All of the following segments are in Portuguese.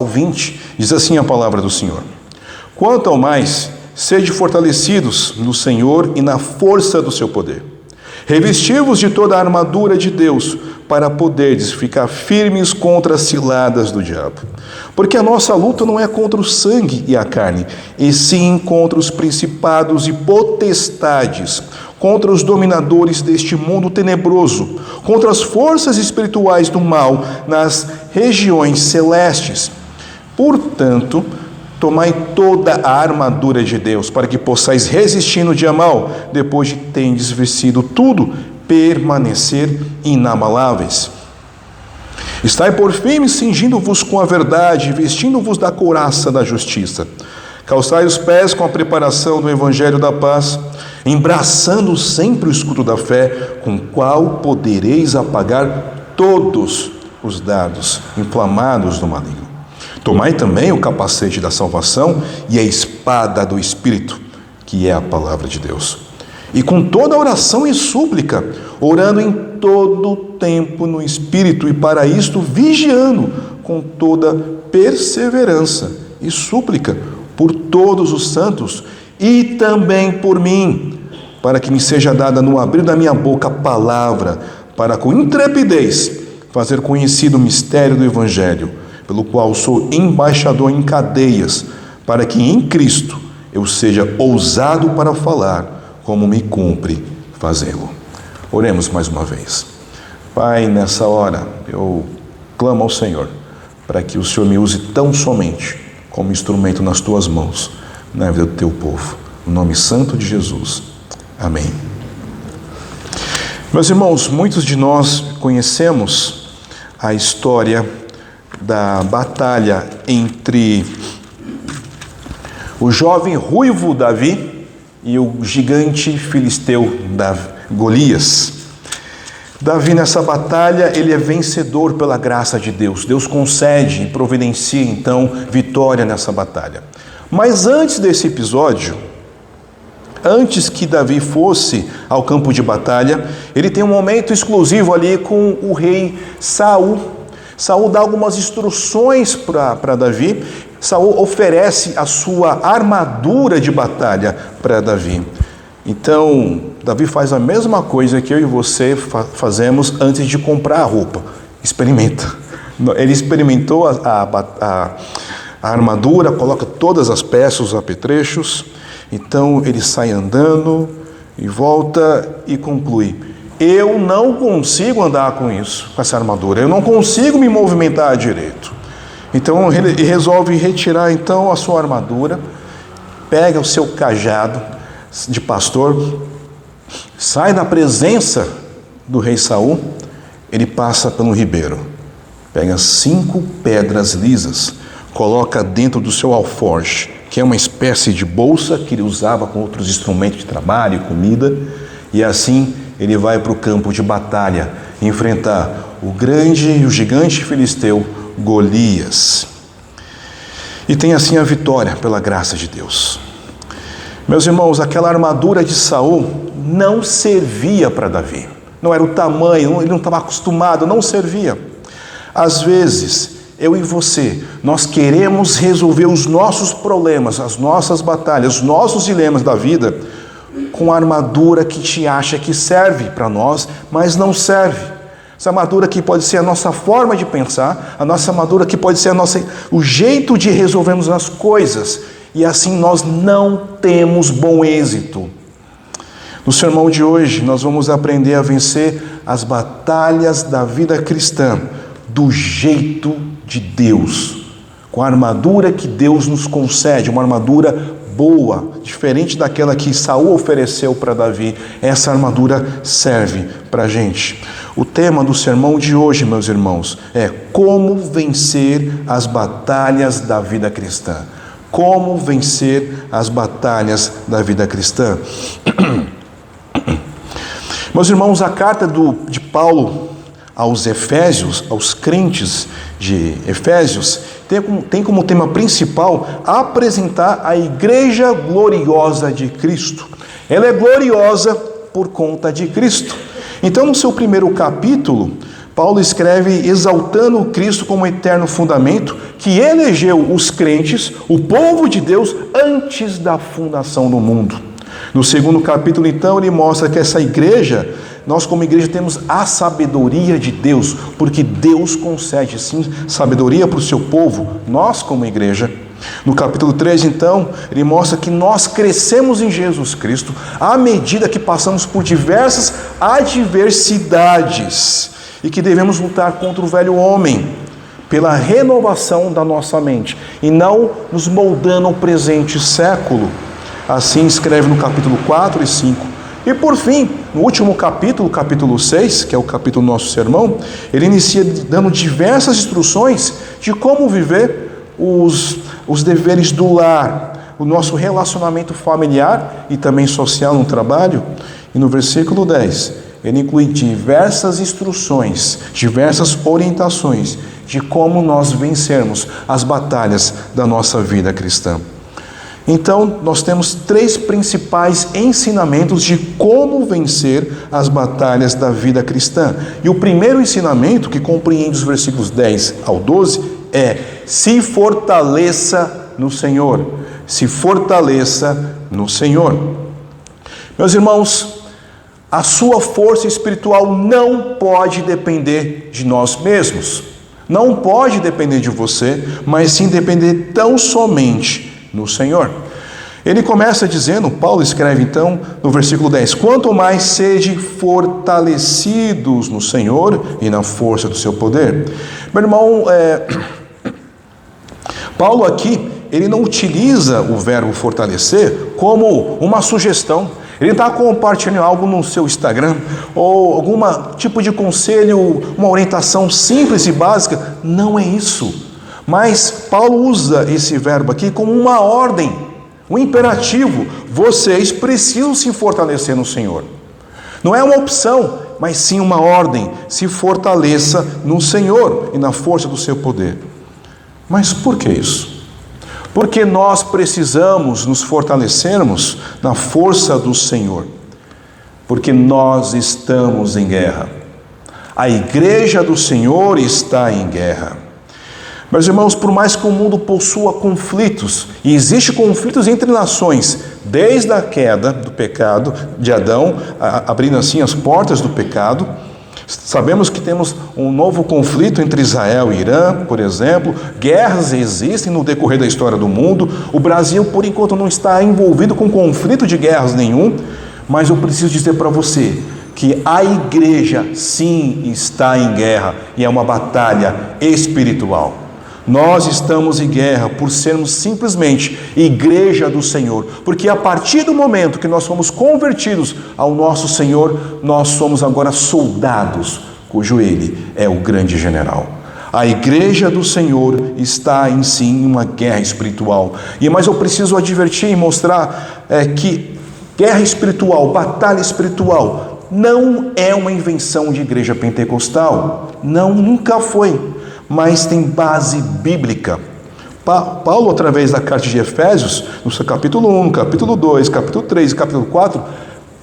20, diz assim a palavra do Senhor: quanto ao mais, sede fortalecidos no Senhor e na força do seu poder. Revesti-vos de toda a armadura de Deus, para poderdes ficar firmes contra as ciladas do diabo. Porque a nossa luta não é contra o sangue e a carne, e sim contra os principados e potestades, contra os dominadores deste mundo tenebroso, contra as forças espirituais do mal nas regiões celestes. Portanto, tomai toda a armadura de Deus, para que possais resistir no dia mau, depois de tendes vencido tudo, permanecer inabaláveis. Estai por fim, cingindo-vos com a verdade, vestindo-vos da couraça da justiça. Calçai os pés com a preparação do evangelho da paz, embraçando sempre o escudo da fé, com o qual podereis apagar todos os dardos inflamados do maligno. Tomai também o capacete da salvação e a espada do Espírito, que é a palavra de Deus. E com toda oração e súplica, orando em todo tempo no Espírito, e para isto vigiando com toda perseverança e súplica por todos os santos e também por mim, para que me seja dada no abrir da minha boca a palavra, para com intrepidez fazer conhecido o mistério do Evangelho, pelo qual sou embaixador em cadeias, para que em Cristo eu seja ousado para falar, como me cumpre fazê-lo. Oremos mais uma vez. Pai, nessa hora eu clamo ao Senhor, para que o Senhor me use tão somente como instrumento nas tuas mãos, na vida do teu povo. No nome santo de Jesus. Amém. Meus irmãos, muitos de nós conhecemos a história da batalha entre o jovem ruivo Davi e o gigante filisteu Golias. Davi, nessa batalha, ele é vencedor pela graça de Deus. Deus concede e providencia então vitória nessa batalha. Mas antes desse episódio, antes que Davi fosse ao campo de batalha, ele tem um momento exclusivo ali com o rei Saul. Saul dá algumas instruções para Davi. Saul oferece a sua armadura de batalha para Davi. Então, Davi faz a mesma coisa que eu e você fazemos antes de comprar a roupa. Experimenta. Ele experimentou a armadura, coloca todas as peças, os apetrechos. Então, ele sai andando e volta e conclui: eu não consigo andar com isso, com essa armadura. Eu não consigo me movimentar direito. Então, ele resolve retirar então a sua armadura, pega o seu cajado de pastor, sai da presença do rei Saul, ele passa pelo ribeiro, pega 5 pedras lisas, coloca dentro do seu alforje, que é uma espécie de bolsa que ele usava com outros instrumentos de trabalho e comida, e assim ele vai para o campo de batalha enfrentar o grande e o gigante filisteu Golias. E tem assim a vitória pela graça de Deus. Meus irmãos, aquela armadura de Saul não servia para Davi. Não era o tamanho, ele não estava acostumado, não servia. Às vezes, eu e você, nós queremos resolver os nossos problemas, as nossas batalhas, os nossos dilemas da vida com a armadura que te acha que serve para nós, mas não serve. Essa armadura que pode ser a nossa forma de pensar, a nossa armadura que pode ser o jeito de resolvermos as coisas, e assim nós não temos bom êxito. No sermão de hoje, nós vamos aprender a vencer as batalhas da vida cristã do jeito de Deus, com a armadura que Deus nos concede, uma armadura boa, diferente daquela que Saul ofereceu para Davi. Essa armadura serve para a gente. O tema do sermão de hoje, meus irmãos, é como vencer as batalhas da vida cristã. Como vencer as batalhas da vida cristã. Meus irmãos, a carta de Paulo aos Efésios, aos crentes de Efésios, tem como tema principal apresentar a igreja gloriosa de Cristo. Ela é gloriosa por conta de Cristo. Então, no seu primeiro capítulo, Paulo escreve exaltando Cristo como eterno fundamento, que elegeu os crentes, o povo de Deus, antes da fundação do mundo. No segundo capítulo, então, ele mostra que essa igreja, nós como igreja temos a sabedoria de Deus, porque Deus concede sim sabedoria para o seu povo, nós como igreja. No capítulo 3, então, ele mostra que nós crescemos em Jesus Cristo à medida que passamos por diversas adversidades e que devemos lutar contra o velho homem pela renovação da nossa mente e não nos moldando ao presente século. Assim escreve no capítulo 4 e 5. E por fim, no último capítulo, capítulo 6, que é o capítulo do nosso sermão, ele inicia dando diversas instruções de como viver os deveres do lar, o nosso relacionamento familiar e também social no trabalho. E no versículo 10, ele inclui diversas instruções, diversas orientações de como nós vencermos as batalhas da nossa vida cristã. Então, nós temos 3 principais ensinamentos de como vencer as batalhas da vida cristã. E o primeiro ensinamento, que compreende os versículos 10 ao 12, é: se fortaleça no Senhor. Se fortaleça no Senhor. Meus irmãos, a sua força espiritual não pode depender de nós mesmos. Não pode depender de você, mas sim depender tão somente no Senhor. Ele começa dizendo, Paulo escreve então no versículo 10: quanto mais sede fortalecidos no Senhor e na força do seu poder. Meu irmão, Paulo aqui, ele não utiliza o verbo fortalecer como uma sugestão. Ele está compartilhando algo no seu Instagram, ou algum tipo de conselho, uma orientação simples e básica. Não é isso. Mas Paulo usa esse verbo aqui como uma ordem, um imperativo. Vocês precisam se fortalecer no Senhor. Não é uma opção, mas sim uma ordem. Se fortaleça no Senhor e na força do seu poder. Mas por que isso? Porque nós precisamos nos fortalecermos na força do Senhor. Porque nós estamos em guerra. A igreja do Senhor está em guerra. Meus irmãos, por mais que o mundo possua conflitos, e existem conflitos entre nações, desde a queda do pecado de Adão, abrindo assim as portas do pecado, sabemos que temos um novo conflito entre Israel e Irã, por exemplo. Guerras existem no decorrer da história do mundo. O Brasil, por enquanto, não está envolvido com conflito de guerras nenhum, mas eu preciso dizer para você que a igreja sim está em guerra, e é uma batalha espiritual. Nós estamos em guerra por sermos simplesmente igreja do Senhor, porque a partir do momento que nós fomos convertidos ao nosso Senhor, nós somos agora soldados, cujo Ele é o grande general. A igreja do Senhor está em si em uma guerra espiritual. Mas eu preciso advertir e mostrar que guerra espiritual, batalha espiritual, não é uma invenção de igreja pentecostal. Não, nunca foi. Mas tem base bíblica. Paulo, através da carta de Efésios, no seu capítulo 1, capítulo 2, capítulo 3 e capítulo 4,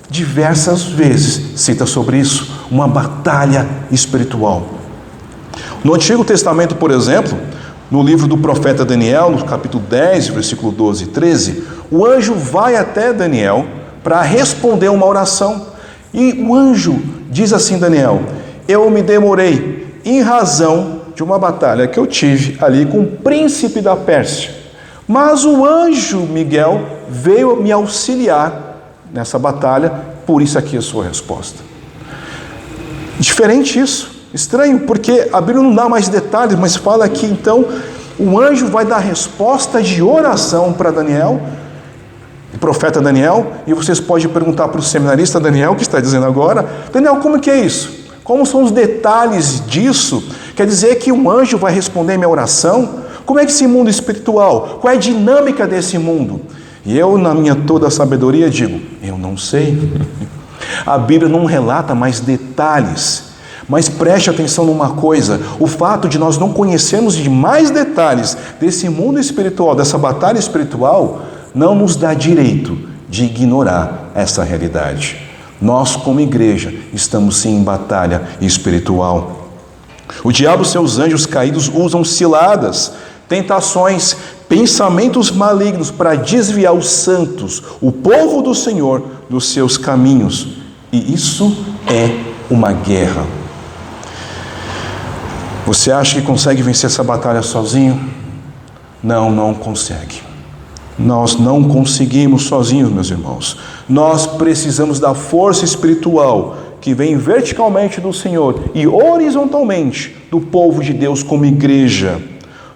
diversas vezes cita sobre isso, uma batalha espiritual. No Antigo Testamento, por exemplo, no livro do profeta Daniel, no capítulo 10, versículo 12 e 13, o anjo vai até Daniel para responder uma oração. E o anjo diz assim, Daniel: eu me demorei em razão de uma batalha que eu tive ali com o príncipe da Pérsia. Mas o anjo Miguel veio me auxiliar nessa batalha, por isso aqui é a sua resposta. Diferente isso, estranho, porque a Bíblia não dá mais detalhes, mas fala que então o anjo vai dar resposta de oração para Daniel, o profeta Daniel, e vocês podem perguntar para o seminarista Daniel, que está dizendo agora: Daniel, como que é isso? Como são os detalhes disso? Quer dizer que um anjo vai responder minha oração? Como é que esse mundo espiritual? Qual é a dinâmica desse mundo? E eu, na minha toda sabedoria, digo: eu não sei. A Bíblia não relata mais detalhes. Mas preste atenção numa coisa: o fato de nós não conhecermos de mais detalhes desse mundo espiritual, dessa batalha espiritual, não nos dá direito de ignorar essa realidade. Nós, como igreja, estamos sim em batalha espiritual. O diabo e seus anjos caídos usam ciladas tentações, pensamentos malignos para desviar os santos, o povo do Senhor, dos seus caminhos. E isso é uma guerra. Você acha que consegue vencer essa batalha sozinho? Não, não consegue. Nós não conseguimos sozinhos, meus irmãos. Nós precisamos da força espiritual que vem verticalmente do Senhor e horizontalmente do povo de Deus como igreja.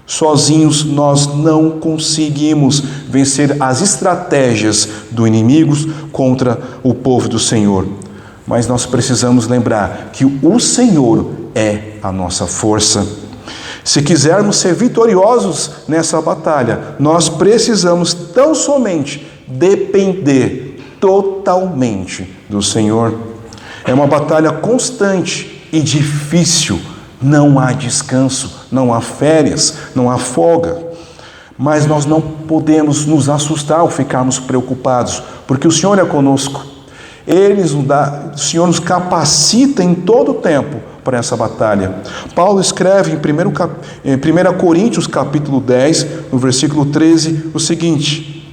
Sozinhos nós não conseguimos vencer as estratégias do inimigo contra o povo do Senhor. Mas nós precisamos lembrar que o Senhor é a nossa força. Se quisermos ser vitoriosos nessa batalha, nós precisamos tão somente depender totalmente do Senhor. É uma batalha constante e difícil. Não há descanso, não há férias, não há folga. Mas nós não podemos nos assustar ou ficarmos preocupados, porque o Senhor é conosco. O Senhor nos capacita em todo o tempo para essa batalha. Paulo escreve em 1 Coríntios capítulo 10, no versículo 13, o seguinte: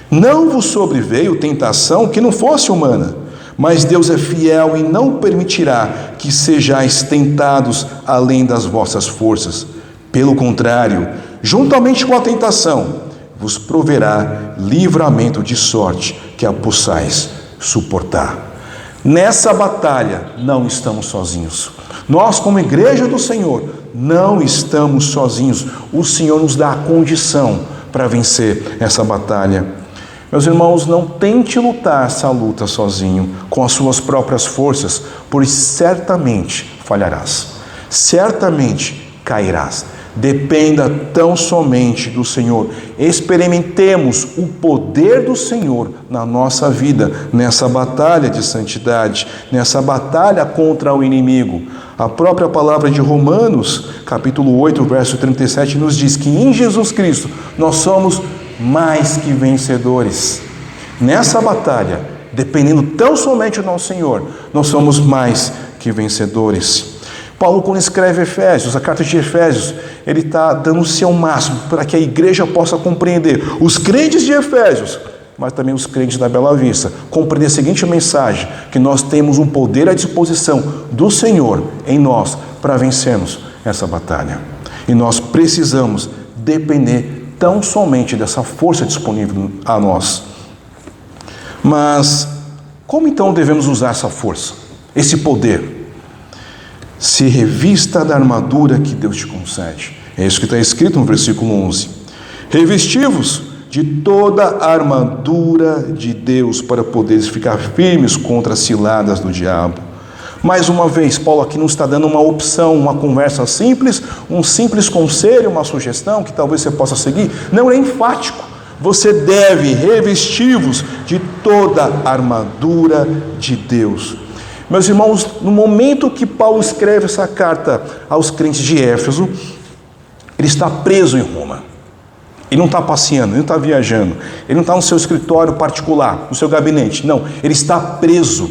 não vos sobreveio tentação que não fosse humana, mas Deus é fiel e não permitirá que sejais tentados além das vossas forças. Pelo contrário, juntamente com a tentação, vos proverá livramento de sorte que a possais suportar. Nessa batalha não estamos sozinhos. Nós, como igreja do Senhor, não estamos sozinhos. O Senhor nos dá a condição para vencer essa batalha. Meus irmãos, não tente lutar essa luta sozinho, com as suas próprias forças, pois certamente falharás, certamente cairás. Dependa tão somente do Senhor. Experimentemos o poder do Senhor na nossa vida, nessa batalha de santidade, nessa batalha contra o inimigo. A própria palavra de Romanos, capítulo 8, verso 37, nos diz que em Jesus Cristo nós somos mais que vencedores. Nessa batalha, dependendo tão somente do nosso Senhor, nós somos mais que vencedores. Paulo, quando escreve Efésios, a carta de Efésios, ele está dando o seu máximo para que a igreja possa compreender, os crentes de Efésios, mas também os crentes da Bela Vista, compreender a seguinte mensagem: que nós temos um poder à disposição do Senhor em nós para vencermos essa batalha. E nós precisamos depender tão somente dessa força disponível a nós. Mas como então devemos usar essa força, esse poder? Se revista da armadura que Deus te concede. É isso que está escrito no versículo 11. Revesti-vos de toda a armadura de Deus para poderes ficar firmes contra as ciladas do diabo. Mais uma vez, Paulo aqui não está dando uma opção, uma conversa simples, um simples conselho, uma sugestão que talvez você possa seguir. Não, é enfático. Você deve revestir-vos de toda a armadura de Deus. Meus irmãos, no momento que Paulo escreve essa carta aos crentes de Éfeso, ele está preso em Roma. Ele não está passeando, ele não está viajando, ele não está no seu escritório particular, no seu gabinete. Não, ele está preso.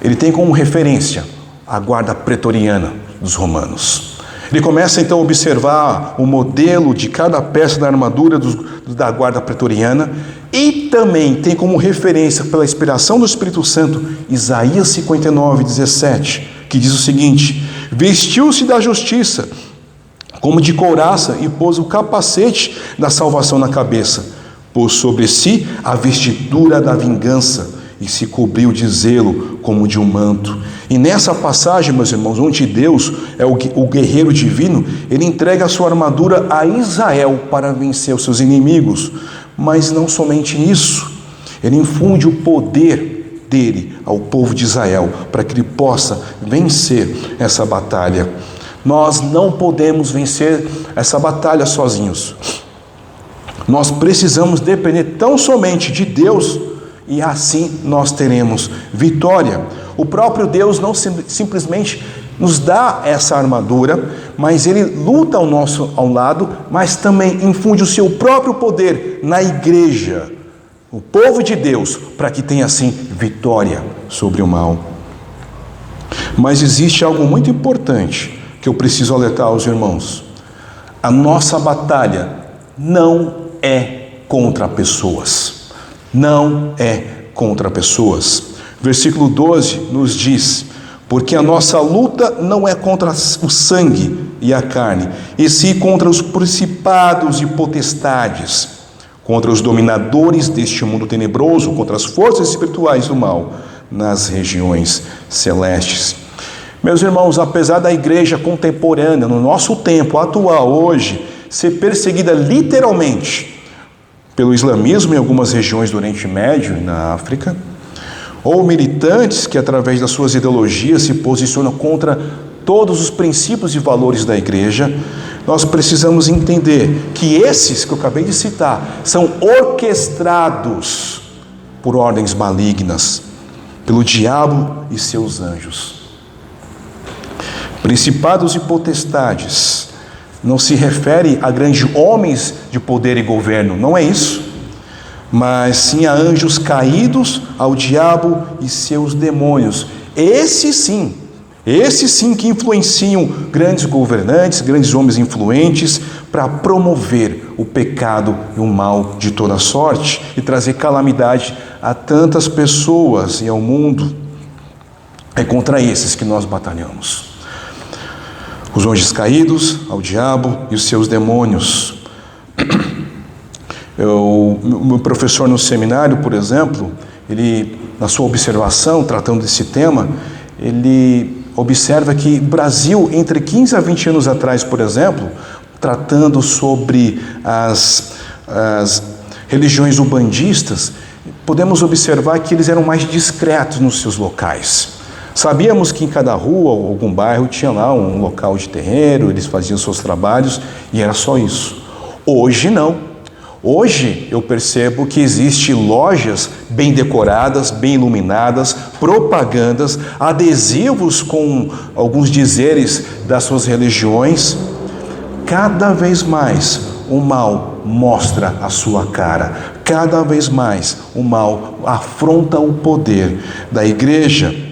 Ele tem como referência a guarda pretoriana dos romanos. Ele começa então a observar o modelo de cada peça da armadura da guarda pretoriana e também tem como referência, pela inspiração do Espírito Santo, Isaías 59, 17, que diz o seguinte: vestiu-se da justiça como de couraça e pôs o capacete da salvação na cabeça, pôs sobre si a vestidura da vingança e se cobriu de zelo como de um manto. E nessa passagem, meus irmãos, onde Deus é o guerreiro divino, ele entrega a sua armadura a Israel para vencer os seus inimigos. Mas não somente isso, ele infunde o poder dele ao povo de Israel para que ele possa vencer essa batalha. Nós não podemos vencer essa batalha sozinhos. Nós precisamos depender tão somente de Deus e assim nós teremos vitória. O próprio Deus não simplesmente nos dá essa armadura, mas Ele luta ao lado, mas também infunde o seu próprio poder na igreja, o povo de Deus, para que tenha assim vitória sobre o mal. Mas existe algo muito importante que eu preciso alertar aos irmãos. A nossa batalha não é contra pessoas. Não é contra pessoas. Versículo 12 nos diz: porque a nossa luta não é contra o sangue e a carne, e sim contra os principados e potestades, contra os dominadores deste mundo tenebroso, contra as forças espirituais do mal nas regiões celestes. Meus irmãos, apesar da igreja contemporânea, no nosso tempo atual, hoje, ser perseguida literalmente pelo islamismo em algumas regiões do Oriente Médio e na África, ou militantes que, através das suas ideologias, se posicionam contra todos os princípios e valores da igreja, nós precisamos entender que esses que eu acabei de citar são orquestrados por ordens malignas, pelo diabo e seus anjos. Principados e potestades não se refere a grandes homens de poder e governo, não é isso, mas sim a anjos caídos, ao diabo e seus demônios. Esses sim que influenciam grandes governantes, grandes homens influentes, para promover o pecado e o mal de toda sorte e trazer calamidade a tantas pessoas e ao mundo. É contra esses que nós batalhamos. Os anjos caídos, ao diabo e os seus demônios. Meu professor no seminário, por exemplo, ele, na sua observação, tratando desse tema, ele observa que o Brasil, entre 15 a 20 anos atrás, por exemplo, tratando sobre as religiões umbandistas, podemos observar que eles eram mais discretos nos seus locais. Sabíamos que em cada rua ou algum bairro tinha lá um local de terreiro, eles faziam seus trabalhos e era só isso. Hoje não. Hoje eu percebo que existem lojas bem decoradas, bem iluminadas, propagandas, adesivos com alguns dizeres das suas religiões. Cada vez mais o mal mostra a sua cara. Cada vez mais o mal afronta o poder da igreja.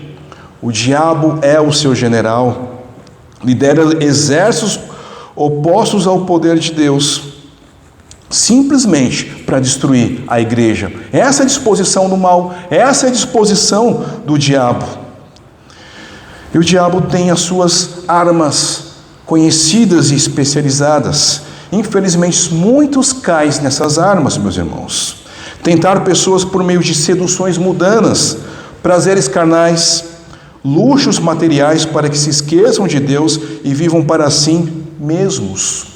O diabo é o seu general, lidera exércitos opostos ao poder de Deus, simplesmente para destruir a igreja. Essa é a disposição do mal, essa é a disposição do diabo. E o diabo tem as suas armas conhecidas e especializadas. Infelizmente, muitos caem nessas armas, meus irmãos. Tentar pessoas por meio de seduções mundanas, prazeres carnais, luxos materiais para que se esqueçam de Deus e vivam para si mesmos.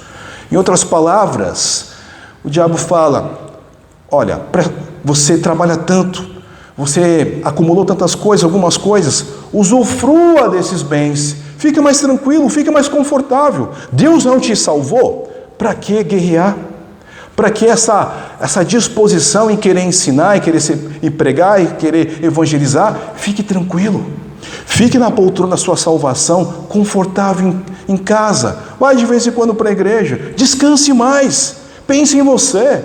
Em outras palavras, o diabo fala: olha, você trabalha tanto, você acumulou tantas coisas, algumas coisas, usufrua desses bens, fique mais tranquilo, fique mais confortável. Deus não te salvou? Para que guerrear? Para que essa disposição em querer ensinar, em pregar, em querer evangelizar? Fique tranquilo. Fique na poltrona da sua salvação, confortável em casa. Vai de vez em quando para a igreja. Descanse mais. Pense em você.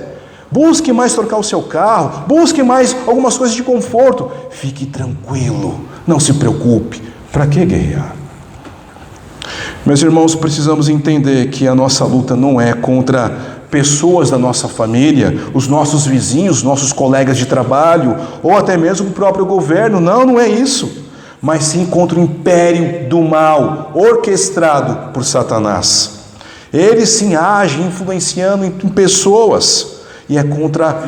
Busque mais trocar o seu carro. Busque mais algumas coisas de conforto. Fique tranquilo. Não se preocupe. Para que guerrear? Meus irmãos, precisamos entender que a nossa luta não é contra pessoas da nossa família, os nossos vizinhos, nossos colegas de trabalho, ou até mesmo o próprio governo. Não é isso. Mas sim contra o império do mal, orquestrado por Satanás. Ele sim age influenciando em pessoas, e é contra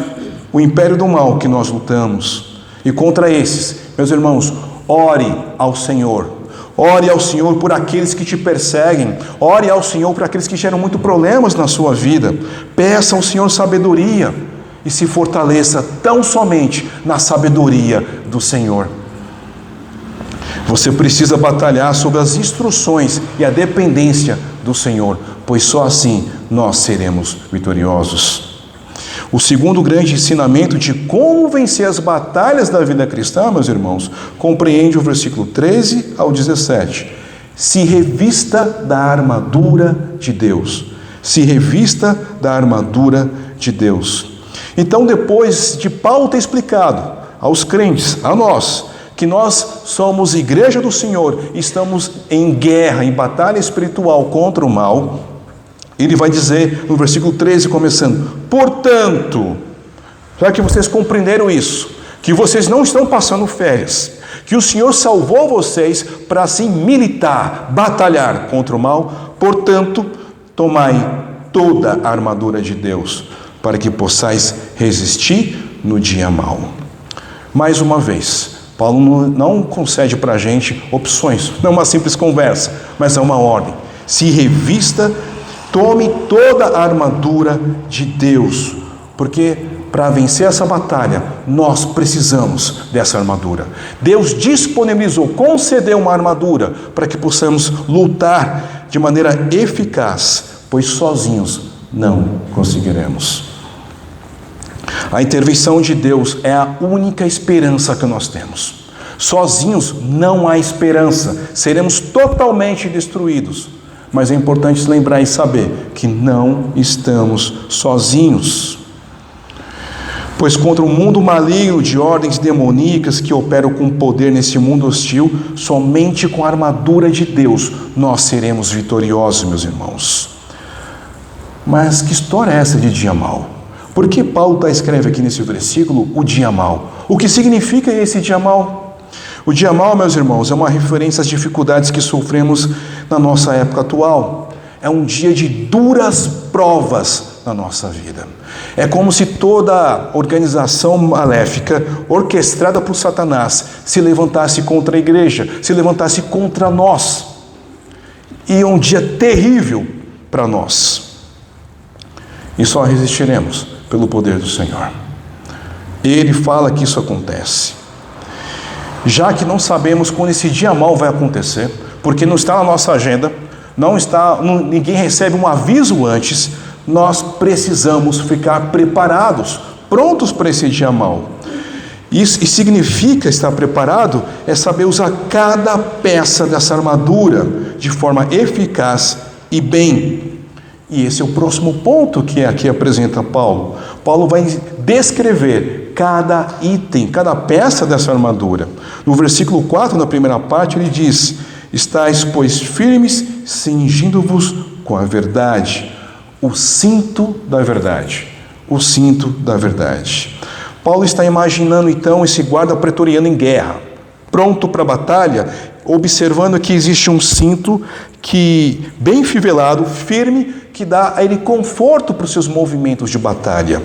o império do mal que nós lutamos. E contra esses, meus irmãos, ore ao Senhor. Ore ao Senhor por aqueles que te perseguem. Ore ao Senhor por aqueles que geram muitos problemas na sua vida. Peça ao Senhor sabedoria e se fortaleça tão somente na sabedoria do Senhor. Você precisa batalhar sob as instruções e a dependência do Senhor, pois só assim nós seremos vitoriosos. O segundo grande ensinamento de como vencer as batalhas da vida cristã, meus irmãos, compreende o versículo 13 ao 17. Se revista da armadura de Deus. Se revista da armadura de Deus. Então, depois de Paulo ter explicado aos crentes, a nós, que nós somos igreja do Senhor, estamos em guerra, em batalha espiritual contra o mal, Ele vai dizer no versículo 13, começando: portanto, já que vocês compreenderam isso, que vocês não estão passando férias, que o Senhor salvou vocês para assim militar, batalhar contra o mal, portanto, tomai toda a armadura de Deus, para que possais resistir no dia mau. Mais uma vez, Paulo não concede para a gente opções, não é uma simples conversa, mas é uma ordem. Se revista, tome toda a armadura de Deus, porque para vencer essa batalha, nós precisamos dessa armadura. Deus disponibilizou, concedeu uma armadura para que possamos lutar de maneira eficaz, pois sozinhos não conseguiremos. A intervenção de Deus é a única esperança que nós temos. Sozinhos não há esperança, seremos totalmente destruídos. Mas é importante lembrar e saber que não estamos sozinhos. Pois contra o mundo maligno de ordens demoníacas que operam com poder nesse mundo hostil, somente com a armadura de Deus nós seremos vitoriosos, meus irmãos. Mas que história é essa de dia mau? Por que Paulo escreve aqui nesse versículo o dia mau? O que significa esse dia mau? O dia mau, meus irmãos, é uma referência às dificuldades que sofremos na nossa época atual. É um dia de duras provas na nossa vida. É como se toda organização maléfica, orquestrada por Satanás, se levantasse contra a igreja, se levantasse contra nós. E é um dia terrível para nós. E só resistiremos pelo poder do Senhor. Ele fala que isso acontece. Já que não sabemos quando esse dia mau vai acontecer, porque não está na nossa agenda, ninguém recebe um aviso antes, nós precisamos ficar preparados, prontos para esse dia mau. Isso e significa estar preparado é saber usar cada peça dessa armadura de forma eficaz e bem. E esse é o próximo ponto que aqui apresenta Paulo. Paulo vai descrever cada item, cada peça dessa armadura. No versículo 4, na primeira parte, ele diz: estais, pois, firmes, cingindo-vos com a verdade. O cinto da verdade. O cinto da verdade. Paulo está imaginando, então, esse guarda pretoriano em guerra, pronto para a batalha, observando que existe um cinto que, bem fivelado, firme, que dá a ele conforto para os seus movimentos de batalha.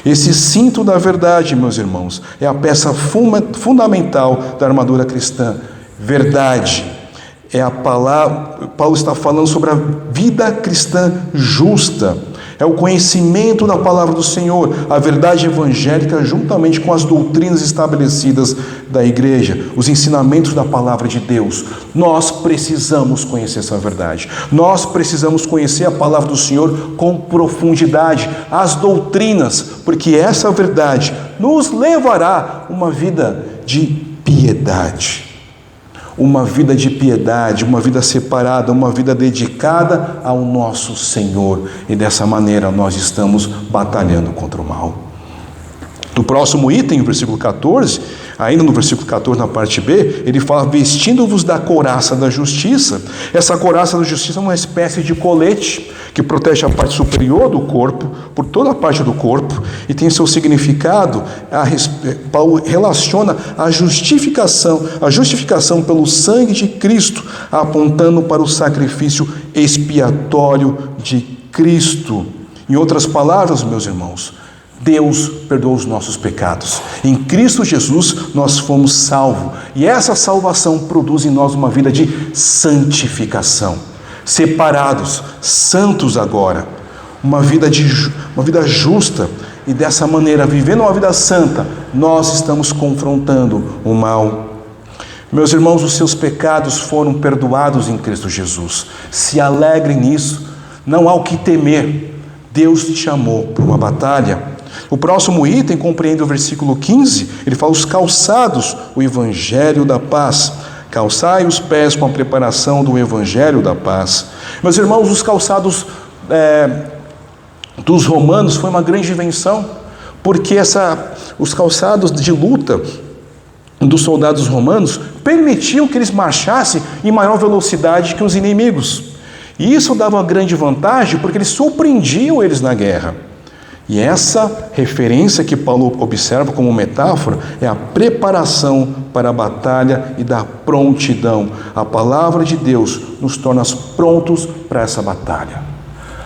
Esse cinto da verdade, meus irmãos, é a peça fundamental da armadura cristã. Verdade. É a palavra, Paulo está falando sobre a vida cristã justa. É o conhecimento da palavra do Senhor, a verdade evangélica juntamente com as doutrinas estabelecidas da igreja, os ensinamentos da palavra de Deus. Nós precisamos conhecer essa verdade. Nós precisamos conhecer a palavra do Senhor com profundidade, as doutrinas, porque essa verdade nos levará a uma vida de piedade. Uma vida de piedade, uma vida separada, uma vida dedicada ao nosso Senhor. E dessa maneira nós estamos batalhando contra o mal. No próximo item, o versículo 14, ainda no versículo 14, na parte B, ele fala: vestindo-vos da couraça da justiça. Essa couraça da justiça é uma espécie de colete que protege a parte superior do corpo, por toda a parte do corpo, e tem seu significado. Paulo relaciona a justificação pelo sangue de Cristo, apontando para o sacrifício expiatório de Cristo. Em outras palavras, meus irmãos, Deus perdoou os nossos pecados. Em Cristo Jesus nós fomos salvos. E essa salvação produz em nós uma vida de santificação. Separados, santos agora. Uma vida justa. E dessa maneira, vivendo uma vida santa, nós estamos confrontando o mal. Meus irmãos, os seus pecados foram perdoados em Cristo Jesus. Se alegrem nisso. Não há o que temer. Deus te chamou para uma batalha. O próximo item compreende o versículo 15, ele fala: os calçados, o evangelho da paz. Calçai os pés com a preparação do evangelho da paz. Meus irmãos, os calçados dos romanos foi uma grande invenção, porque os calçados de luta dos soldados romanos permitiam que eles marchassem em maior velocidade que os inimigos. E isso dava uma grande vantagem porque eles surpreendiam eles na guerra. E essa referência que Paulo observa como metáfora é a preparação para a batalha e da prontidão. A palavra de Deus nos torna prontos para essa batalha.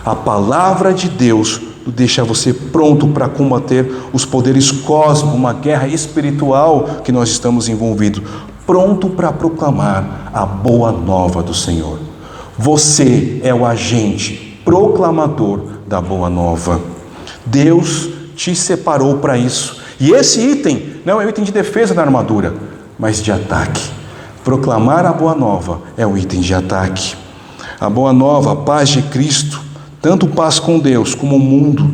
A palavra de Deus deixa você pronto para combater os poderes cósmicos, uma guerra espiritual que nós estamos envolvidos, pronto para proclamar a boa nova do Senhor. Você é o agente proclamador da boa nova. Deus te separou para isso. E esse item não é um item de defesa da armadura, mas de ataque. Proclamar a boa nova é o item de ataque. A boa nova, a paz de Cristo, tanto paz com Deus como o mundo,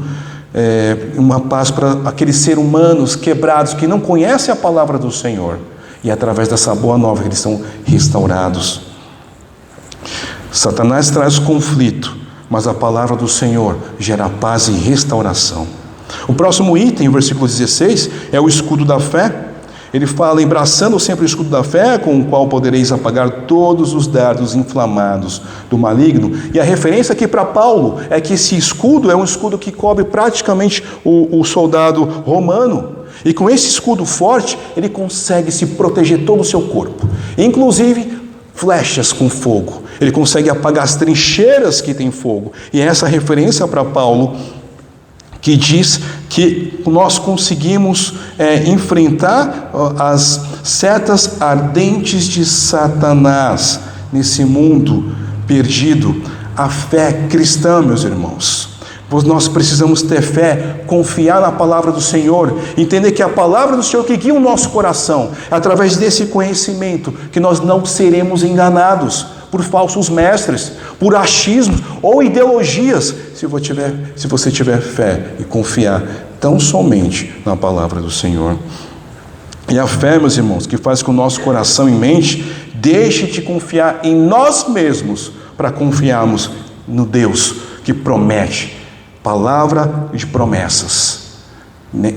uma paz para aqueles seres humanos quebrados que não conhecem a palavra do Senhor. E é através dessa boa nova que eles são restaurados. Satanás traz conflito, mas a palavra do Senhor gera paz e restauração. O próximo item, o versículo 16, é o escudo da fé. Ele fala, embraçando sempre o escudo da fé, com o qual podereis apagar todos os dardos inflamados do maligno. E a referência aqui para Paulo é que esse escudo é um escudo que cobre praticamente o soldado romano. E com esse escudo forte, ele consegue se proteger todo o seu corpo, inclusive flechas com fogo. Ele consegue apagar as trincheiras que tem fogo. E é essa referência para Paulo que diz que nós conseguimos enfrentar as setas ardentes de Satanás nesse mundo perdido. A fé cristã, meus irmãos. Pois nós precisamos ter fé, confiar na palavra do Senhor, entender que a palavra do Senhor que guia o nosso coração, é através desse conhecimento que nós não seremos enganados por falsos mestres, por achismos ou ideologias, se você tiver fé e confiar tão somente na palavra do Senhor. E a fé, meus irmãos, que faz com o nosso coração e mente deixe de confiar em nós mesmos para confiarmos no Deus que promete. Palavra de promessas.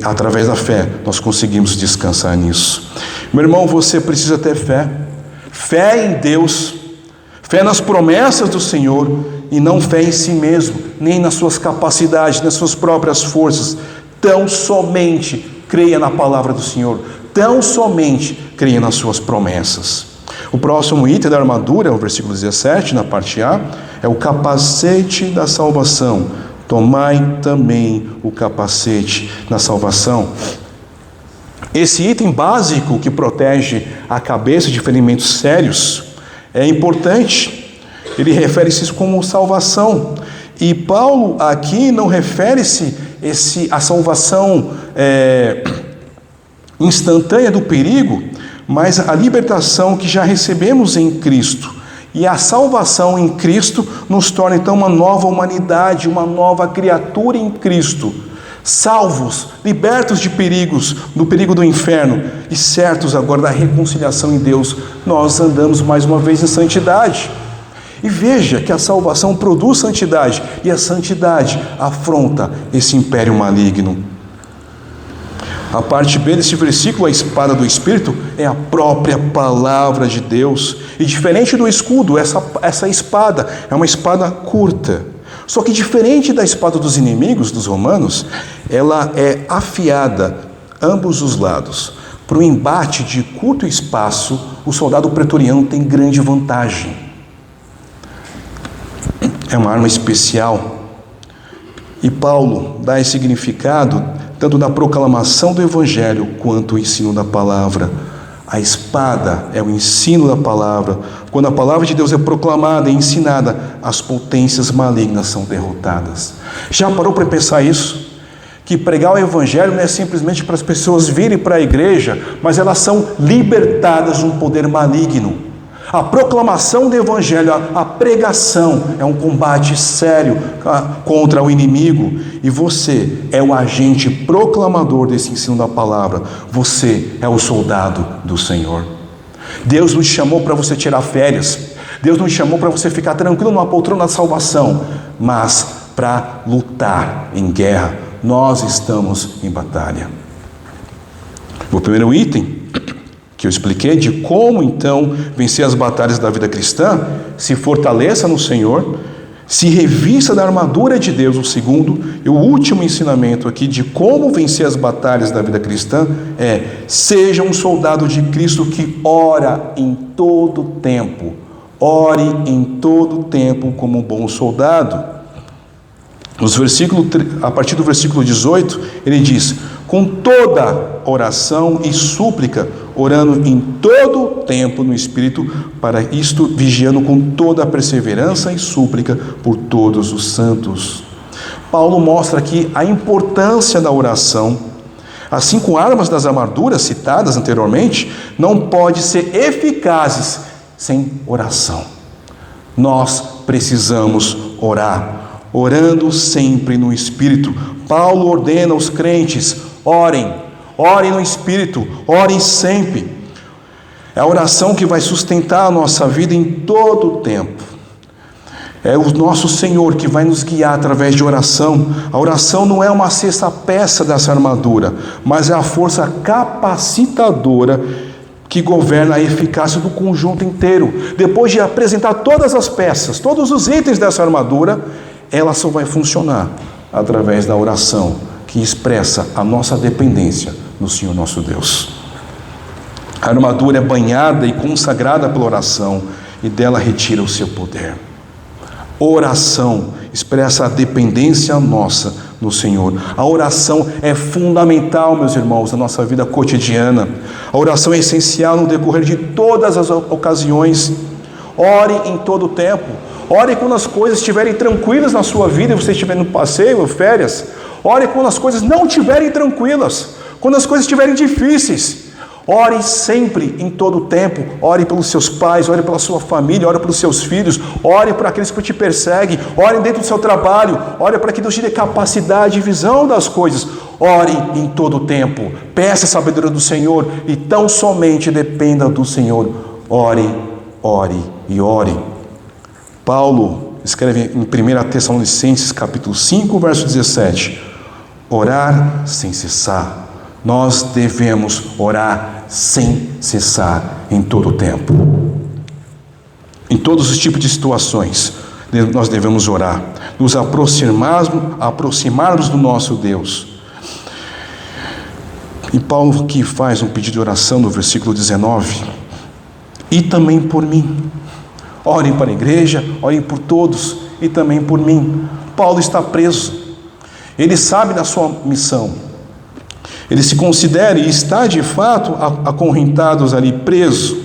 Através da fé, nós conseguimos descansar nisso. Meu irmão, você precisa ter fé. Fé em Deus. Fé nas promessas do Senhor. E não fé em si mesmo, nem nas suas capacidades, nas suas próprias forças. Tão somente creia na palavra do Senhor. Tão somente creia nas suas promessas. O próximo item da armadura, o versículo 17, na parte A, é o capacete da salvação. Tomai também o capacete da salvação. Esse item básico que protege a cabeça de ferimentos sérios é importante. Ele refere-se como salvação. E Paulo aqui não refere-se a salvação instantânea do perigo, mas a libertação que já recebemos em Cristo. E a salvação em Cristo nos torna então uma nova humanidade, uma nova criatura em Cristo. Salvos, libertos de perigos, do perigo do inferno e certos agora da reconciliação em Deus, nós andamos mais uma vez em santidade. E veja que a salvação produz santidade e a santidade afronta esse império maligno. A parte B desse versículo, a espada do Espírito, é a própria palavra de Deus. E diferente do escudo, essa espada é uma espada curta. Só que diferente da espada dos inimigos, dos romanos, ela é afiada, ambos os lados. Para o embate de curto espaço, o soldado pretoriano tem grande vantagem. É uma arma especial. E Paulo dá esse significado tanto na proclamação do Evangelho quanto o ensino da palavra. A espada é o ensino da palavra. Quando a palavra de Deus é proclamada e ensinada, as potências malignas são derrotadas. Já parou para pensar isso? Que pregar o Evangelho não é simplesmente para as pessoas virem para a igreja, mas elas são libertadas de um poder maligno. A proclamação do Evangelho, a pregação é um combate sério contra o inimigo. E você é o agente proclamador desse ensino da palavra. Você é o soldado do Senhor. Deus não te chamou para você tirar férias. Deus não te chamou para você ficar tranquilo numa poltrona da salvação. Mas para lutar em guerra. Nós estamos em batalha. O primeiro item que eu expliquei de como então vencer as batalhas da vida cristã, se fortaleça no Senhor, Se revista da armadura de Deus. O segundo e o último ensinamento aqui de como vencer as batalhas da vida cristã é: seja um soldado de Cristo que ora em todo tempo. Ore em todo tempo como um bom soldado. A partir do versículo 18, ele diz: com toda oração e súplica, orando em todo tempo no Espírito, para isto vigiando com toda a perseverança e súplica por todos os santos. Paulo mostra aqui a importância da oração. Assim, com armas das armaduras citadas anteriormente, não pode ser eficazes sem oração. Nós precisamos orar, orando sempre no Espírito. Paulo ordena aos crentes: orem no Espírito, orem sempre. É a oração que vai sustentar a nossa vida em todo o tempo. É o nosso Senhor que vai nos guiar através de oração. A oração não é uma sexta peça dessa armadura, mas é a força capacitadora que governa a eficácia do conjunto inteiro. Depois de apresentar todas as peças, todos os itens dessa armadura, ela só vai funcionar através da oração, que expressa a nossa dependência no Senhor nosso Deus. A armadura é banhada e consagrada pela oração, e dela retira o seu poder. Oração expressa a dependência nossa no Senhor. A oração é fundamental, meus irmãos, na nossa vida cotidiana. A oração é essencial no decorrer de todas as ocasiões. Ore em todo o tempo. Ore quando as coisas estiverem tranquilas na sua vida e você estiver no passeio ou férias. Ore quando as coisas não estiverem tranquilas, quando as coisas estiverem difíceis. Ore sempre, em todo o tempo. Ore pelos seus pais, ore pela sua família, ore pelos seus filhos, ore por aqueles que te perseguem, ore dentro do seu trabalho, ore para que Deus te dê capacidade e visão das coisas. Ore em todo o tempo, peça a sabedoria do Senhor e tão somente dependa do Senhor. Ore, ore e ore. Paulo escreve em 1 Tessalonicenses capítulo 5, verso 17: orar sem cessar. Nós devemos orar sem cessar em todo o tempo. Em todos os tipos de situações, nós devemos orar, nos aproximarmos do nosso Deus. E Paulo aqui faz um pedido de oração no versículo 19: e também por mim. Orem para a igreja, orem por todos e também por mim. Paulo está preso, ele sabe da sua missão. Ele se considera e está de fato acorrentados ali, preso,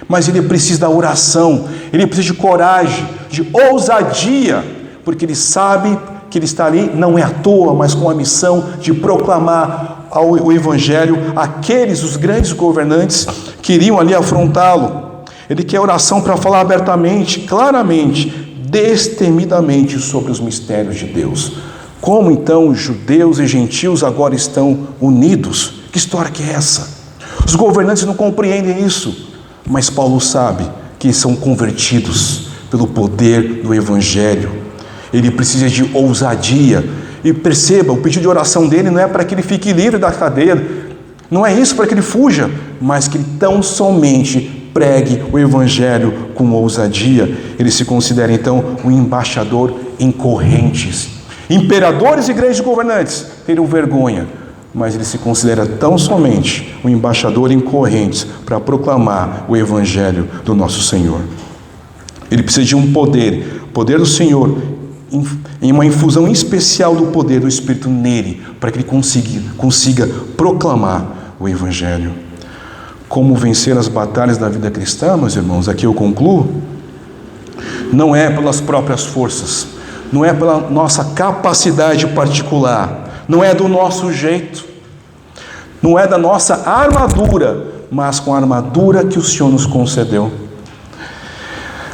mas ele precisa da oração, ele precisa de coragem, de ousadia, porque ele sabe que ele está ali não é à toa, mas com a missão de proclamar o Evangelho àqueles, os grandes governantes que iriam ali afrontá-lo. Ele quer oração para falar abertamente, claramente, destemidamente sobre os mistérios de Deus. Como então judeus e gentios agora estão unidos? Que história que é essa? Os governantes não compreendem isso, mas Paulo sabe que são convertidos pelo poder do Evangelho. Ele precisa de ousadia. E perceba, o pedido de oração dele não é para que ele fique livre da cadeia, não é isso para que ele fuja, mas que ele tão somente pregue o Evangelho com ousadia. Ele se considera então um embaixador em correntes. Imperadores e grandes governantes teriam vergonha, mas ele se considera tão somente um embaixador em correntes para proclamar o Evangelho do nosso Senhor. Ele precisa de um poder do Senhor, em uma infusão especial do poder do Espírito nele, para que ele consiga proclamar o Evangelho. Como vencer as batalhas da vida cristã, meus irmãos? Aqui eu concluo. Não é pelas próprias forças, não é pela nossa capacidade particular, não é do nosso jeito, não é da nossa armadura, mas com a armadura que o Senhor nos concedeu.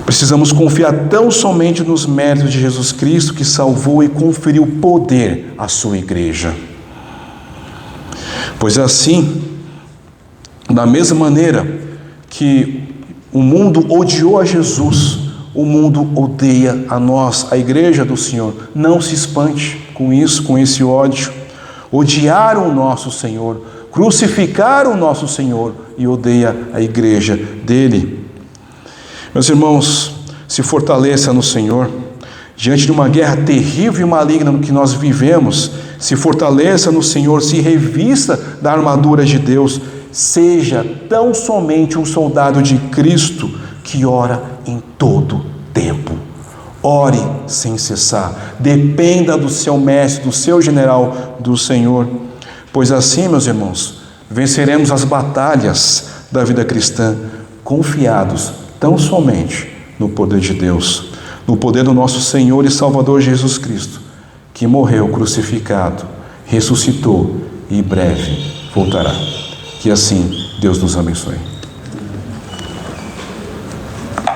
Precisamos confiar tão somente nos méritos de Jesus Cristo, que salvou e conferiu poder à sua igreja. Pois assim, da mesma maneira que o mundo odiou a Jesus, o mundo odeia a nós, a igreja do Senhor. Não se espante com isso, com esse ódio. Odiaram o nosso Senhor, crucificaram o nosso Senhor e odeia a igreja dele. Meus irmãos, se fortaleça no Senhor Diante de uma guerra terrível e maligna no que nós vivemos, se fortaleça no Senhor, se revista da armadura de Deus, seja tão somente um soldado de Cristo que ora em todo tempo. Ore sem cessar, dependa do seu mestre, do seu general, do Senhor, pois assim, meus irmãos, venceremos as batalhas da vida cristã, confiados tão somente no poder de Deus, no poder do nosso Senhor e Salvador Jesus Cristo, que morreu crucificado, ressuscitou e em breve voltará. Que assim Deus nos abençoe.